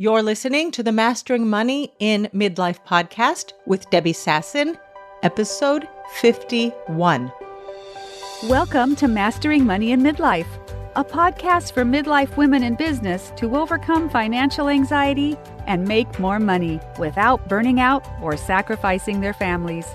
You're listening to the Mastering Money in Midlife podcast with Debbie Sasson, episode 51. Welcome to Mastering Money in Midlife, a podcast for midlife women in business to overcome financial anxiety and make more money without burning out or sacrificing their families.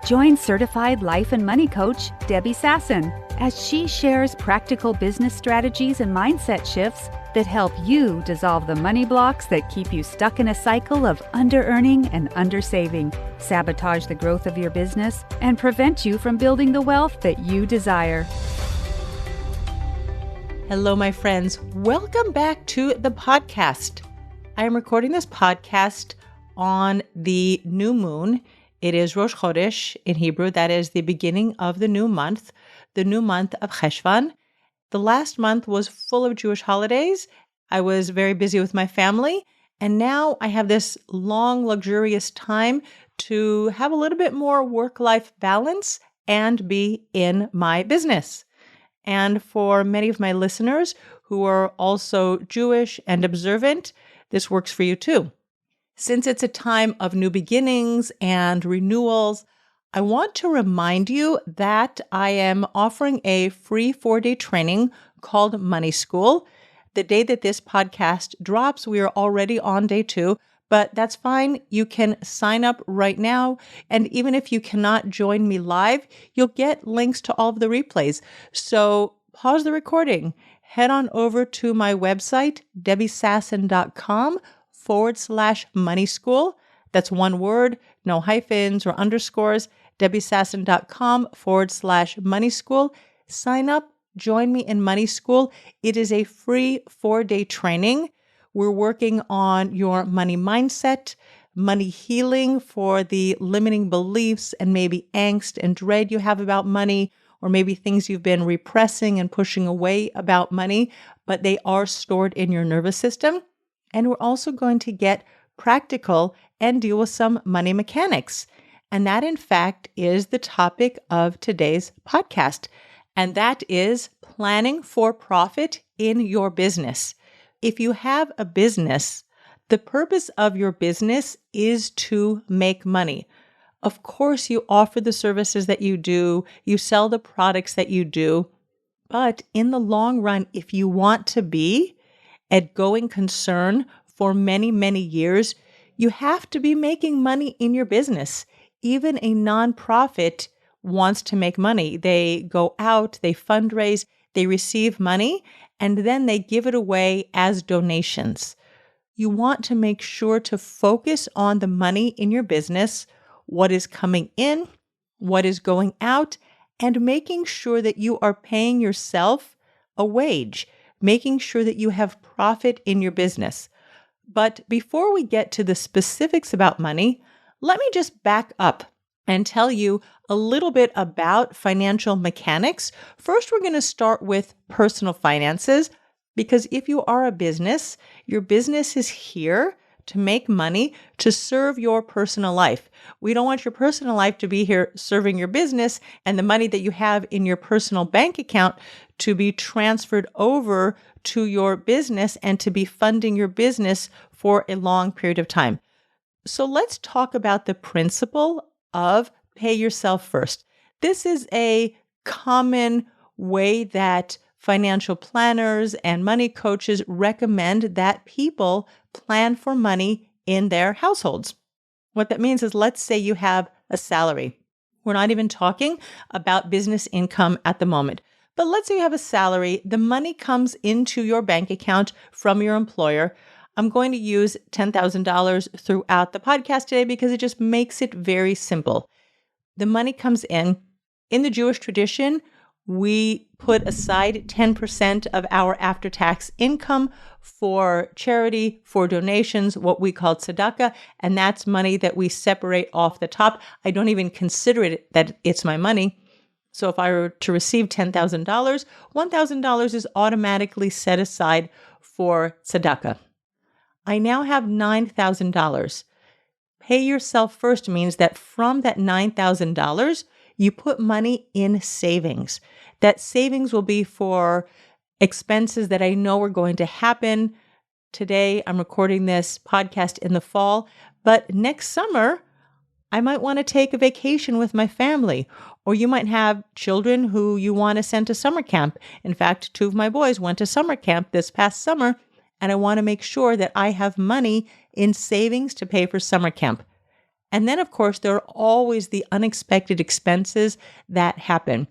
Join certified life and money coach Debbie Sasson as she shares practical business strategies and mindset shifts that help you dissolve the money blocks that keep you stuck in a cycle of under-earning and under-saving, sabotage the growth of your business, and prevent you from building the wealth that you desire. Hello, my friends. Welcome back to the podcast. I am recording this podcast on the new moon. It is Rosh Chodesh in Hebrew. That is the beginning of the new month of Cheshvan. The last month was full of Jewish holidays. I was very busy with my family, and now I have this long, luxurious time to have a little bit more work-life balance and be in my business. And for many of my listeners who are also Jewish and observant, this works for you too. Since it's a time of new beginnings and renewals, I want to remind you that I am offering a free 4-day training called Money School. The day that this podcast drops, we are already on day 2, but that's fine. You can sign up right now. And even if you cannot join me live, you'll get links to all of the replays. So pause the recording, head on over to my website, debbiesasson.com/money school. That's one word, no hyphens or underscores. debbiesasson.com/money school. Sign up, join me in Money School. It is a free 4-day training. We're working on your money mindset, money healing for the limiting beliefs and maybe angst and dread you have about money, or maybe things you've been repressing and pushing away about money, but they are stored in your nervous system. And we're also going to get practical and deal with some money mechanics. And that, in fact, is the topic of today's podcast. And that is planning for profit in your business. If you have a business, the purpose of your business is to make money. Of course, you offer the services that you do, you sell the products that you do. But in the long run, if you want to be a going concern for many, many years, you have to be making money in your business. Even a nonprofit wants to make money. They go out, they fundraise, they receive money, and then they give it away as donations. You want to make sure to focus on the money in your business, what is coming in, what is going out, and making sure that you are paying yourself a wage, making sure that you have profit in your business. But before we get to the specifics about money, let me just back up and tell you a little bit about financial mechanics. First, we're going to start with personal finances, because if you are a business, your business is here to make money to serve your personal life. We don't want your personal life to be here serving your business and the money that you have in your personal bank account to be transferred over to your business and to be funding your business for a long period of time. So let's talk about the principle of pay yourself first. This is a common way that financial planners and money coaches recommend that people plan for money in their households. What that means is, let's say you have a salary. We're not even talking about business income at the moment. But let's say you have a salary. The money comes into your bank account from your employer. I'm going to use $10,000 throughout the podcast today because it just makes it very simple. The money comes in. In the Jewish tradition, we put aside 10% of our after-tax income for charity, for donations, what we call tzedakah, and that's money that we separate off the top. I don't even consider it that it's my money. So if I were to receive $10,000, $1,000 is automatically set aside for tzedakah. I now have $9,000. Pay yourself first means that from that $9,000, you put money in savings. That savings will be for expenses that I know are going to happen Today, I'm recording this podcast in the fall, but next summer, I might want to take a vacation with my family, or you might have children who you want to send to summer camp. In fact, 2 of my boys went to summer camp this past summer, and I want to make sure that I have money in savings to pay for summer camp. And then, of course, there are always the unexpected expenses that happen.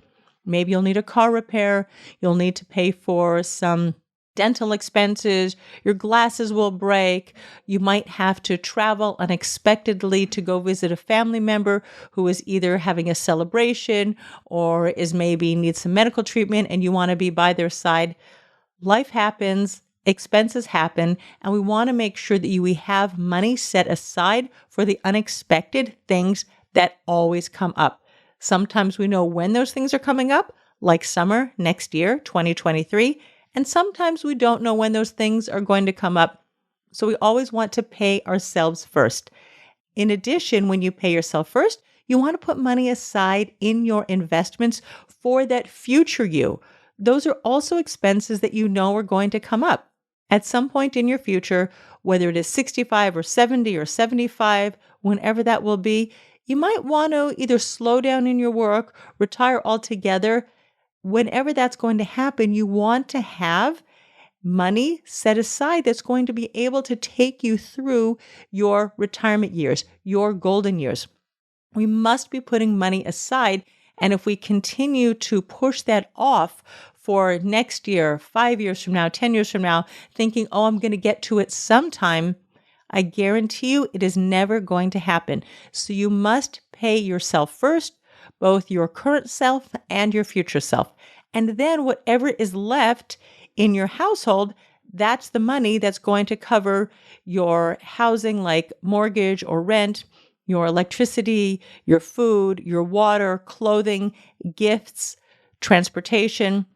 Maybe you'll need a car repair. You'll need to pay for some dental expenses. Your glasses will break. You might have to travel unexpectedly to go visit a family member who is either having a celebration or is maybe needs some medical treatment and you want to be by their side. Life happens. Expenses happen, and we want to make sure that we have money set aside for the unexpected things that always come up. Sometimes we know when those things are coming up, like summer next year, 2023, and sometimes we don't know when those things are going to come up. So we always want to pay ourselves first. In addition, when you pay yourself first, you want to put money aside in your investments for that future you. Those are also expenses that you know are going to come up. At some point in your future, whether it is 65 or 70 or 75, whenever that will be, you might want to either slow down in your work, retire altogether. Whenever that's going to happen, you want to have money set aside that's going to be able to take you through your retirement years, your golden years. We must be putting money aside. And if we continue to push that off for next year, 5 years from now, 10 years from now, thinking, oh, I'm going to get to it sometime, I guarantee you it is never going to happen. So you must pay yourself first, both your current self and your future self. And then whatever is left in your household, that's the money that's going to cover your housing, like mortgage or rent, your electricity, your food, your water, clothing, gifts, transportation,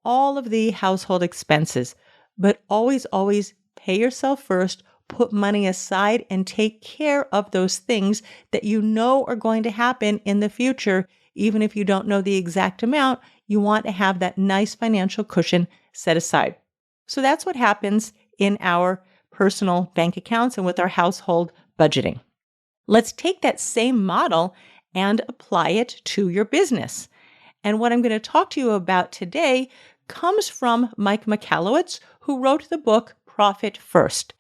all of the household expenses. But always, always pay yourself first, put money aside, and take care of those things that you know are going to happen in the future. Even if you don't know the exact amount, you want to have that nice financial cushion set aside. So that's what happens in our personal bank accounts and with our household budgeting. Let's take that same model and apply it to your business. And what I'm going to talk to you about today comes from Mike Michalowicz, who wrote the book Profit First.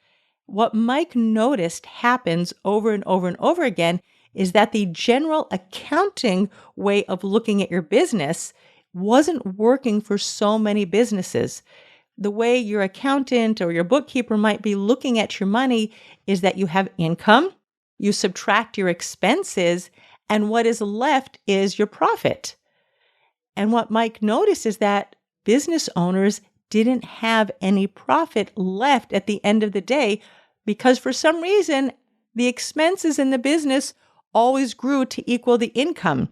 What Mike noticed happens over and over and over again is that the general accounting way of looking at your business wasn't working for so many businesses. The way your accountant or your bookkeeper might be looking at your money is that you have income, you subtract your expenses, and what is left is your profit. And what Mike noticed is that business owners didn't have any profit left at the end of the day because for some reason, the expenses in the business always grew to equal the income.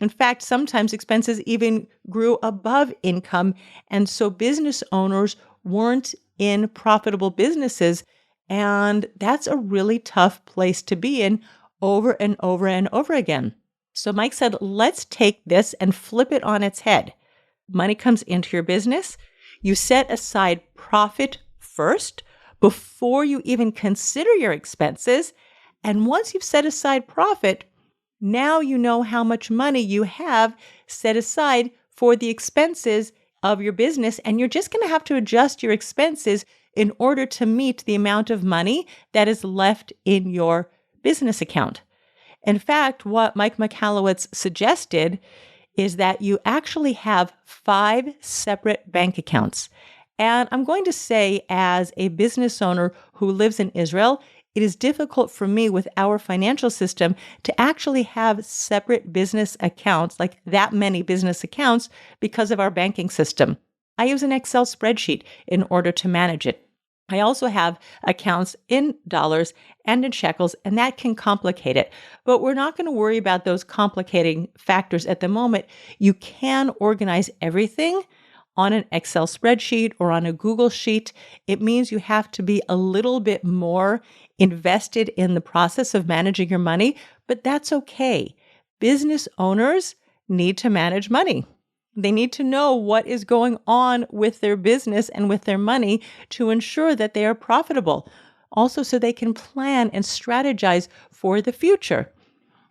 In fact, sometimes expenses even grew above income. And so business owners weren't in profitable businesses. And that's a really tough place to be in over and over and over again. So Mike said, let's take this and flip it on its head. Money comes into your business. You set aside profit first before you even consider your expenses. And once you've set aside profit, now you know how much money you have set aside for the expenses of your business. And you're just going to have to adjust your expenses in order to meet the amount of money that is left in your business account. In fact, what Mike Michalowicz suggested is that you actually have 5 separate bank accounts. And I'm going to say, as a business owner who lives in Israel, it is difficult for me with our financial system to actually have separate business accounts, like that many business accounts, because of our banking system. I use an Excel spreadsheet in order to manage it. I also have accounts in dollars and in shekels, and that can complicate it. But we're not going to worry about those complicating factors at the moment. You can organize everything on an Excel spreadsheet or on a Google Sheet. It means you have to be a little bit more invested in the process of managing your money, but that's okay. Business owners need to manage money. They need to know what is going on with their business and with their money to ensure that they are profitable. Also, so they can plan and strategize for the future.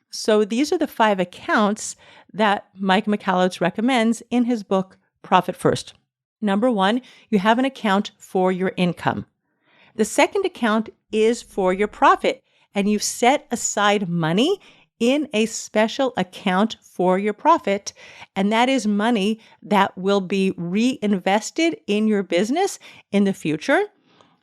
So these are the 5 accounts that Mike Michalowicz recommends in his book, Profit First. Number 1, you have an account for your income. The second account is for your profit, and you set aside money in a special account for your profit, and that is money that will be reinvested in your business in the future.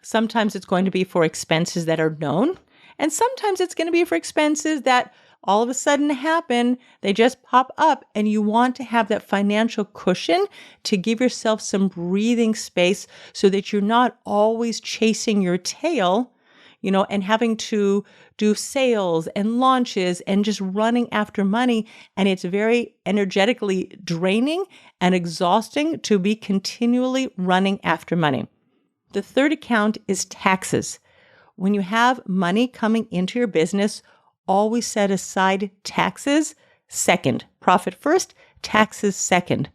Sometimes it's going to be for expenses that are known, and sometimes it's going to be for expenses that all of a sudden happen. They just pop up, and you want to have that financial cushion to give yourself some breathing space so that you're not always chasing your tail, and having to do sales and launches and just running after money. And it's very energetically draining and exhausting to be continually running after money. The third account is taxes. When you have money coming into your business, always set aside taxes second. Profit first, taxes second.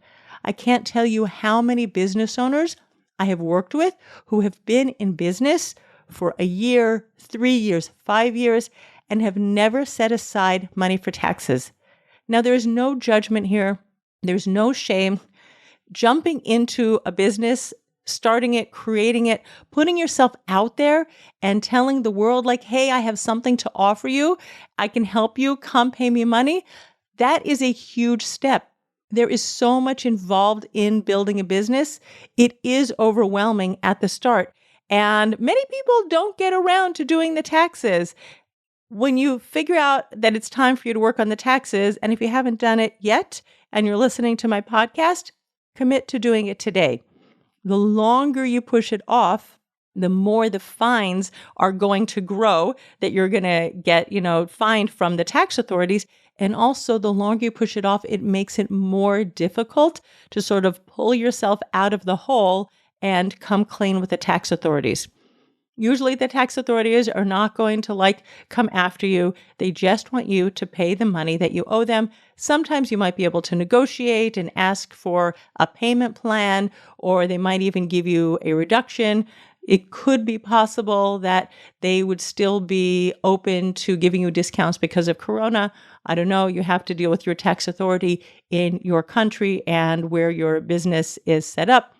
I can't tell you how many business owners I have worked with who have been in business for a year, 3 years, 5 years, and have never set aside money for taxes. Now, there is no judgment here. There's no shame. Jumping into a business, starting it, creating it, putting yourself out there and telling the world like, hey, I have something to offer you. I can help you. Come pay me money. That is a huge step. There is so much involved in building a business. It is overwhelming at the start. And many people don't get around to doing the taxes. When you figure out that it's time for you to work on the taxes, and if you haven't done it yet and you're listening to my podcast, commit to doing it today. The longer you push it off, the more the fines are going to grow that you're going to get, fined from the tax authorities. And also, the longer you push it off, it makes it more difficult to sort of pull yourself out of the hole and come clean with the tax authorities. Usually the tax authorities are not going to come after you. They just want you to pay the money that you owe them. Sometimes you might be able to negotiate and ask for a payment plan, or they might even give you a reduction. It could be possible that they would still be open to giving you discounts because of Corona. I don't know. You have to deal with your tax authority in your country and where your business is set up.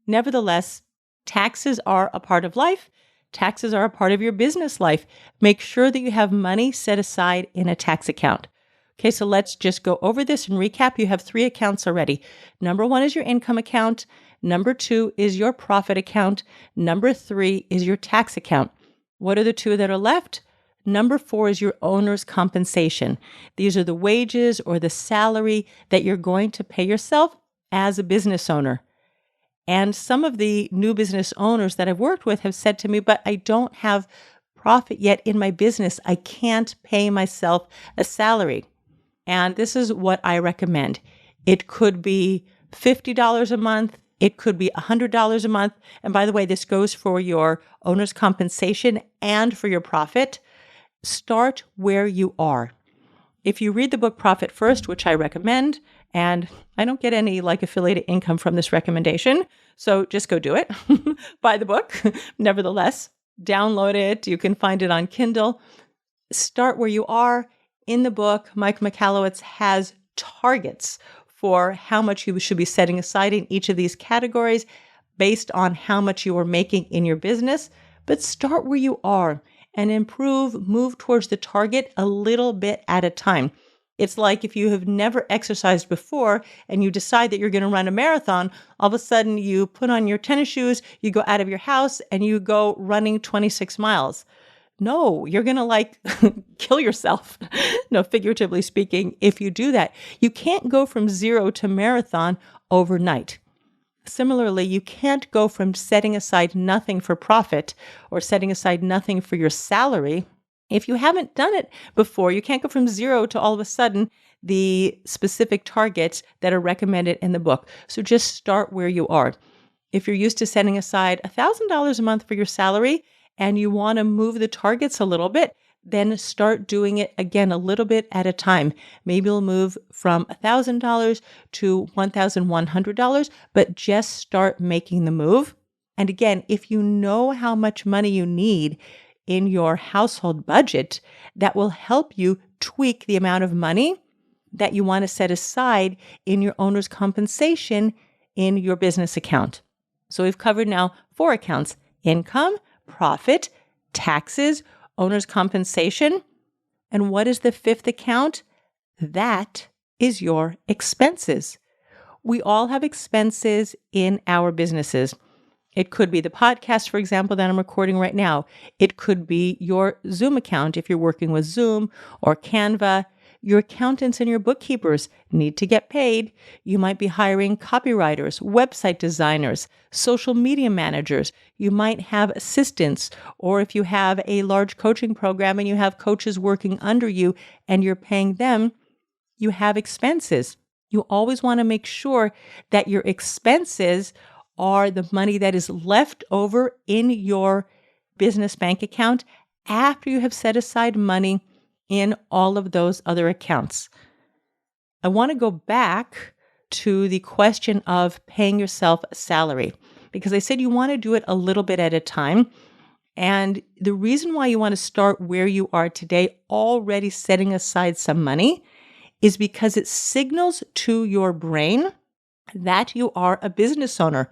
Nevertheless, taxes are a part of life. Taxes are a part of your business life. Make sure that you have money set aside in a tax account. Okay, so let's just go over this and recap. You have 3 accounts already. Number 1 is your income account. Number 2 is your profit account. Number 3 is your tax account. What are the 2 that are left? Number 4 is your owner's compensation. These are the wages or the salary that you're going to pay yourself as a business owner. And some of the new business owners that I've worked with have said to me, but I don't have profit yet in my business. I can't pay myself a salary. And this is what I recommend. It could be $50 a month. It could be $100 a month. And by the way, this goes for your owner's compensation and for your profit. Start where you are. If you read the book Profit First, which I recommend, and I don't get any affiliated income from this recommendation, so just go do it. Buy the book. Nevertheless, download it. You can find it on Kindle. Start where you are. In the book, Mike Michalowicz has targets for how much you should be setting aside in each of these categories based on how much you are making in your business. But start where you are and move towards the target a little bit at a time. It's like if you have never exercised before and you decide that you're going to run a marathon, all of a sudden you put on your tennis shoes, you go out of your house and you go running 26 miles. No, you're going to kill yourself, no, figuratively speaking, if you do that. You can't go from 0 to marathon overnight. Similarly, you can't go from setting aside nothing for profit or setting aside nothing for your salary. If you haven't done it before, you can't go from 0 to all of a sudden the specific targets that are recommended in the book. So just start where you are. If you're used to setting aside $1,000 a month for your salary and you want to move the targets a little bit, then start doing it again a little bit at a time. Maybe you'll move from $1,000 to $1,100, but just start making the move. And again, if you know how much money you need in your household budget, that will help you tweak the amount of money that you want to set aside in your owner's compensation in your business account. So we've covered now 4 accounts: income, profit, taxes, owner's compensation. And what is the 5th account? That is your expenses. We all have expenses in our businesses. It could be the podcast, for example, that I'm recording right now. It could be your Zoom account if you're working with Zoom or Canva. Your accountants and your bookkeepers need to get paid. You might be hiring copywriters, website designers, social media managers. You might have assistants, or if you have a large coaching program and you have coaches working under you and you're paying them, you have expenses. You always want to make sure that your expenses are the money that is left over in your business bank account after you have set aside money in all of those other accounts. I want to go back to the question of paying yourself a salary, because I said you want to do it a little bit at a time. And the reason why you want to start where you are today, already setting aside some money, is because it signals to your brain that you are a business owner.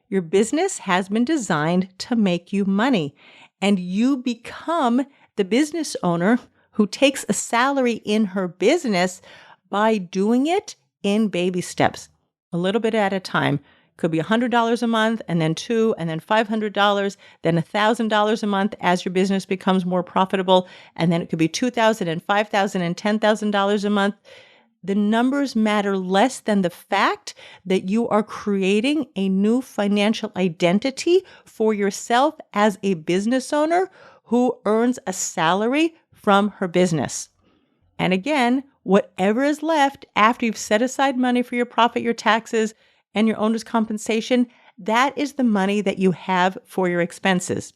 Your business has been designed to make you money, and you become the business owner who takes a salary in her business by doing it in baby steps, a little bit at a time. Could be $100 a month, and then $200, and then $500, then $1,000 a month as your business becomes more profitable, and then it could be $2,000 and $5,000 and $10,000 a month. The numbers matter less than the fact that you are creating a new financial identity for yourself as a business owner who earns a salary from her business. And again, whatever is left after you've set aside money for your profit, your taxes, and your owner's compensation, that is the money that you have for your expenses.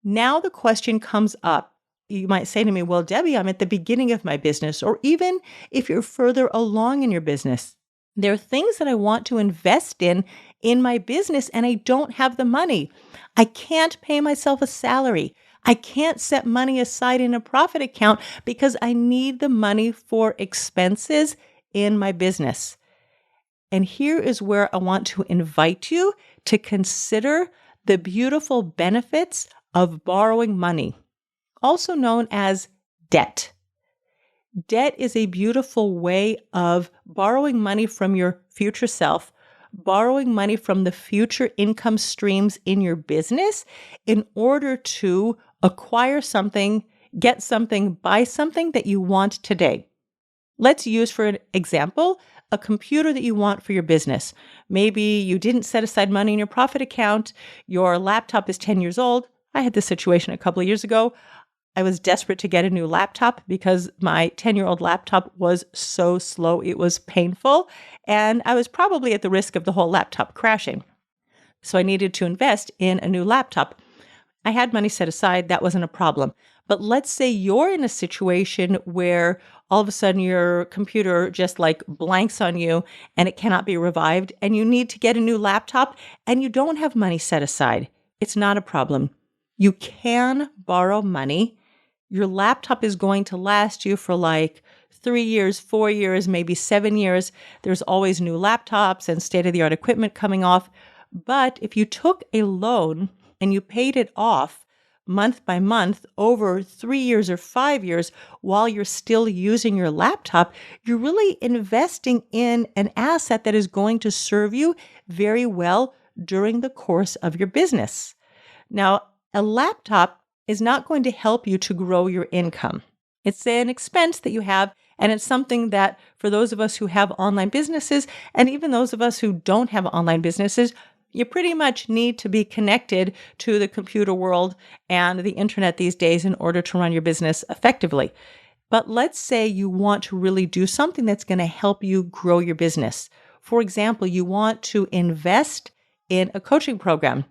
Now the question comes up. You might say to me, well, Debbie, I'm at the beginning of my business, or even if you're further along in your business, there are things that I want to invest in my business and I don't have the money. I can't pay myself a salary. I can't set money aside in a profit account because I need the money for expenses in my business. And here is where I want to invite you to consider the beautiful benefits of borrowing money, also known as debt. Debt is a beautiful way of borrowing money from your future self, borrowing money from the future income streams in your business in order to acquire something, get something, buy something that you want today. Let's use, for an example, a computer that you want for your business. Maybe you didn't set aside money in your profit account. Your laptop is 10 years old. I had this situation a couple of years ago. I was desperate to get a new laptop because my 10-year-old laptop was so slow. It was painful. And I was probably at the risk of the whole laptop crashing. So I needed to invest in a new laptop. I had money set aside. That wasn't a problem. But let's say you're in a situation where all of a sudden your computer just like blanks on you and it cannot be revived and you need to get a new laptop and you don't have money set aside. It's not a problem. You can borrow money. Your laptop is going to last you for like 3 years, 4 years, maybe 7 years. There's always new laptops and state-of-the-art equipment coming off. But if you took a loan and you paid it off month by month over 3 years or 5 years while you're still using your laptop, you're really investing in an asset that is going to serve you very well during the course of your business. Now, a laptop is not going to help you to grow your income. It's an expense that you have, and it's something that for those of us who have online businesses, and even those of us who don't have online businesses, you pretty much need to be connected to the computer world and the internet these days in order to run your business effectively. But let's say you want to really do something that's going to help you grow your business. For example, you want to invest in a coaching program.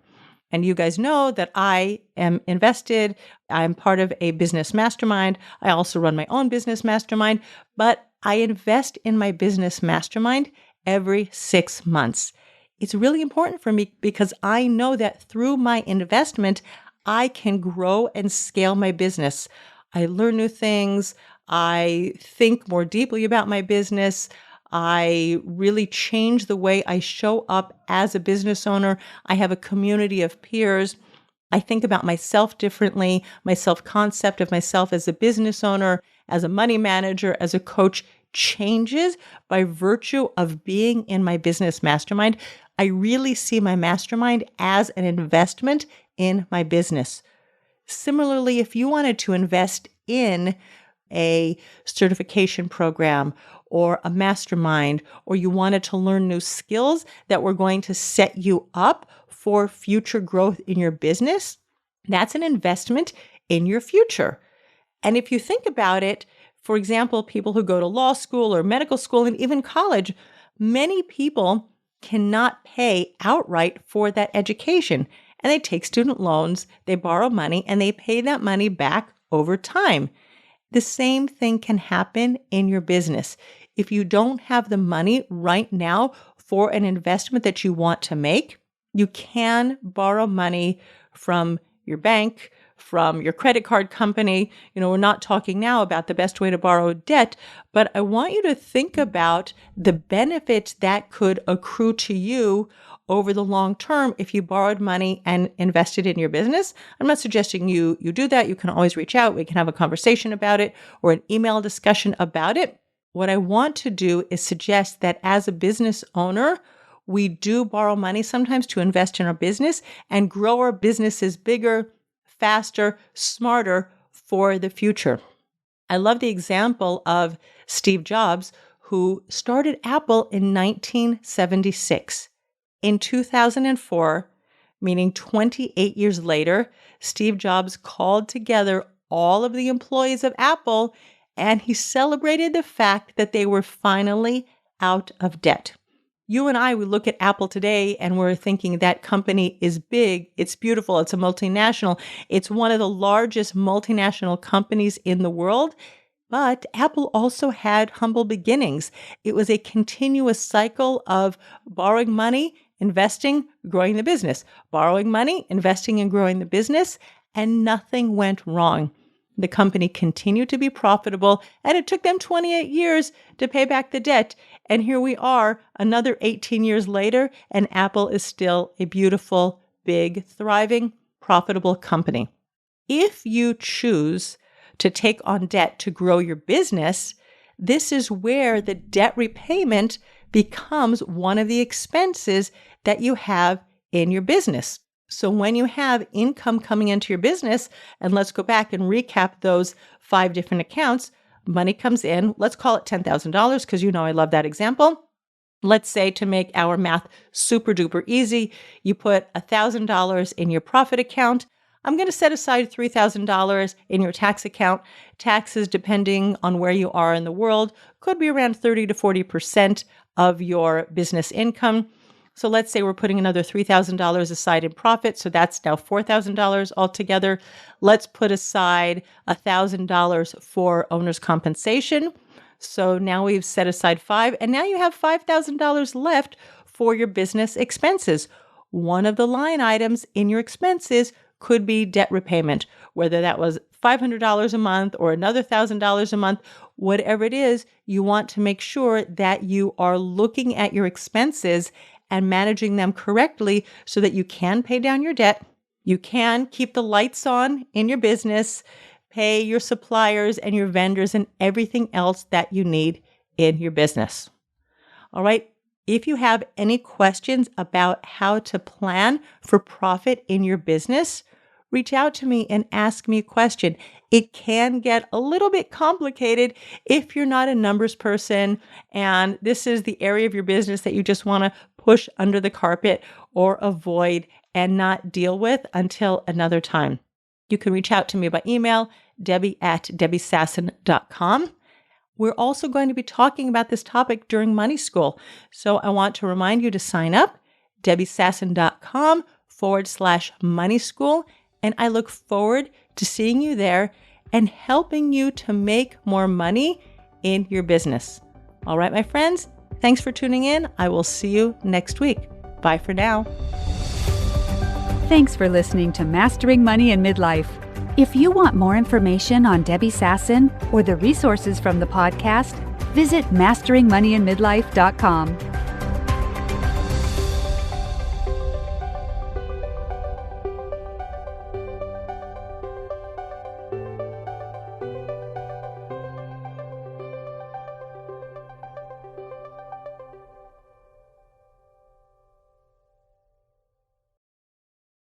And you guys know that I am invested. I'm part of a business mastermind. I also run my own business mastermind, but I invest in my business mastermind every 6 months. It's really important for me because I know that through my investment, I can grow and scale my business. I learn new things. I think more deeply about my business. I really change the way I show up as a business owner. I have a community of peers. I think about myself differently. My self-concept of myself as a business owner, as a money manager, as a coach changes by virtue of being in my business mastermind. I really see my mastermind as an investment in my business. Similarly, if you wanted to invest in a certification program or a mastermind, or you wanted to learn new skills that were going to set you up for future growth in your business, that's an investment in your future. And if you think about it, for example, people who go to law school or medical school and even college, many people cannot pay outright for that education. And they take student loans, they borrow money, and they pay that money back over time. The same thing can happen in your business. If you don't have the money right now for an investment that you want to make, you can borrow money from your bank, from your credit card company. We're not talking now about the best way to borrow debt, but I want you to think about the benefits that could accrue to you over the long term if you borrowed money and invested in your business. I'm not suggesting you do that. You can always reach out. We can have a conversation about it or an email discussion about it. What I want to do is suggest that as a business owner, we do borrow money sometimes to invest in our business and grow our businesses bigger, faster, smarter for the future. I love the example of Steve Jobs, who started Apple in 1976. In 2004, meaning 28 years later, Steve Jobs called together all of the employees of Apple, and he celebrated the fact that they were finally out of debt. You and I, we look at Apple today and we're thinking that company is big, it's beautiful, it's a multinational, it's one of the largest multinational companies in the world. But Apple also had humble beginnings. It was a continuous cycle of borrowing money, investing, growing the business, borrowing money, investing and growing the business, and nothing went wrong. The company continued to be profitable, and it took them 28 years to pay back the debt. And here we are, another 18 years later, and Apple is still a beautiful, big, thriving, profitable company. If you choose to take on debt to grow your business, this is where the debt repayment becomes one of the expenses that you have in your business. So when you have income coming into your business, and let's go back and recap those 5 different accounts, money comes in, let's call it $10,000 because I love that example. Let's say, to make our math super duper easy, you put $1,000 in your profit account. I'm going to set aside $3,000 in your tax account. Taxes, depending on where you are in the world, could be around 30 to 40% of your business income. So let's say we're putting another $3,000 aside in profit. So that's now $4,000 altogether. Let's put aside $1,000 for owner's compensation. So now we've set aside $5,000, and now you have $5,000 left for your business expenses. One of the line items in your expenses could be debt repayment, whether that was $500 a month or another $1,000 a month, whatever it is, you want to make sure that you are looking at your expenses and managing them correctly so that you can pay down your debt, you can keep the lights on in your business, pay your suppliers and your vendors and everything else that you need in your business. All right. If you have any questions about how to plan for profit in your business, reach out to me and ask me a question. It can get a little bit complicated if you're not a numbers person and this is the area of your business that you just want to push under the carpet or avoid and not deal with until another time. You can reach out to me by email, debbie@debbiesasson.com. We're also going to be talking about this topic during Money School. So I want to remind you to sign up, debbiesasson.com money school. And I look forward to seeing you there and helping you to make more money in your business. All right, my friends, thanks for tuning in. I will see you next week. Bye for now. Thanks for listening to Mastering Money in Midlife. If you want more information on Debbie Sasson or the resources from the podcast, visit masteringmoneyinmidlife.com.